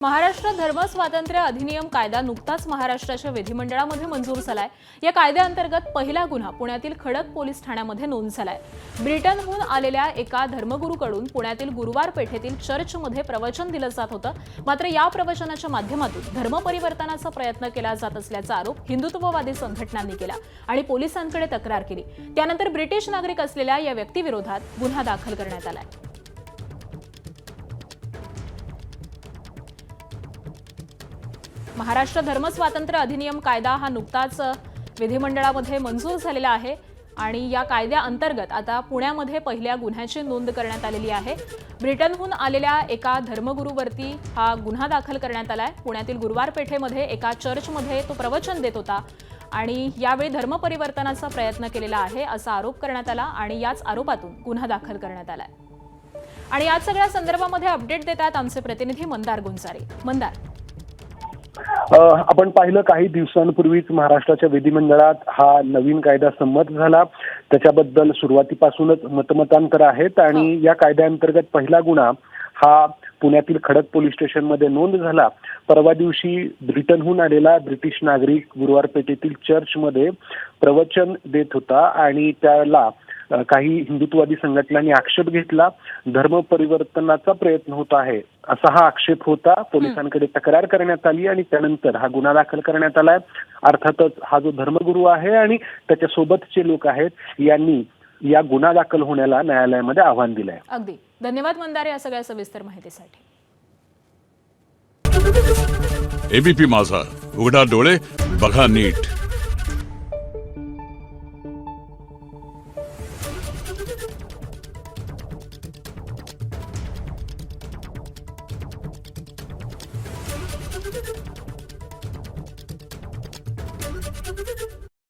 महाराष्ट्र धर्म स्वातंत्र्य अधिनियम कायदा नुकताच महाराष्ट्राच्या विधिमंडळामध्ये मंजूर झालाय। या कायद्याअंतर्गत पहिला गुन्हा पुण्यातील खडक पोलीस ठाण्यामध्ये नोंद झालाय। ब्रिटनहून आलेल्या एका धर्मगुरूकडून पुण्यातील गुरुवार पेठेतील चर्चमध्ये प्रवचन दिलं जात होतं। मात्र या प्रवचनाच्या माध्यमातून धर्म परिवर्तनाचा प्रयत्न केला जात असल्याचा आरोप हिंदुत्ववादी संघटनांनी केला आणि पोलिसांकडे तक्रार केली। त्यानंतर ब्रिटिश नागरिक असलेल्या या व्यक्तीविरोधात गुन्हा दाखल करण्यात आलाय। महाराष्ट्र धर्म स्वातंत्र्य अधिनियम कायदा हा नुकताच विधिमंडळामध्ये मंजूर झालेला आहे आणि या कायद्याअंतर्गत आता पुण्यामध्ये पहिल्या गुन्ह्याची नोंद करण्यात आलेली आहे। ब्रिटनहून आलेल्या एका धर्मगुरूवरती हा गुन्हा दाखल करण्यात आलाय। पुण्यातील गुरुवार पेठेमध्ये एका चर्चमध्ये तो प्रवचन देत होता आणि यावेळी धर्म परिवर्तनाचा प्रयत्न केलेला आहे असा आरोप करण्यात आला आणि याच आरोपातून गुन्हा दाखल करण्यात आलाय। आणि या सगळ्या संदर्भामध्ये अपडेट देतात आमचे प्रतिनिधी मंदार गुंजारे। मंदार, आपण पाहिलं काही दिवसांपूर्वीच महाराष्ट्राच्या विधिमंडळात हा नवीन कायदा संमत झाला। त्याच्याबद्दल सुरुवातीपासूनच मतमतांतर आहेत आणि या कायद्याअंतर्गत पहिला गुन्हा हा पुण्यातील खडक पोलीस स्टेशनमध्ये नोंद झाला। परवा दिवशी ब्रिटनहून आलेला ब्रिटिश नागरिक गुरुवार पेठेतील चर्चमध्ये प्रवचन देत होता आणि त्याला काही हिंदुत्ववादी संघटनांनी आक्षेप घेतला। धर्म परिवर्तनाचा प्रयत्न होत आहे असा हा आक्षेप होता। पोलिसांकडे तक्रार करण्यात आली आणि त्यानंतर हा गुन्हा दाखल करण्यात आलाय। अर्थातच हा जो धर्मगुरू आहे आणि त्याच्या सोबतचे लोक आहेत यांनी या गुन्हा दाखल होण्याला न्यायालयामध्ये आव्हान दिलंय। अगदी धन्यवाद मंदार या सगळ्या सविस्तर माहितीसाठी। एबीपी माझा, उघडा डोळे बघा नीट।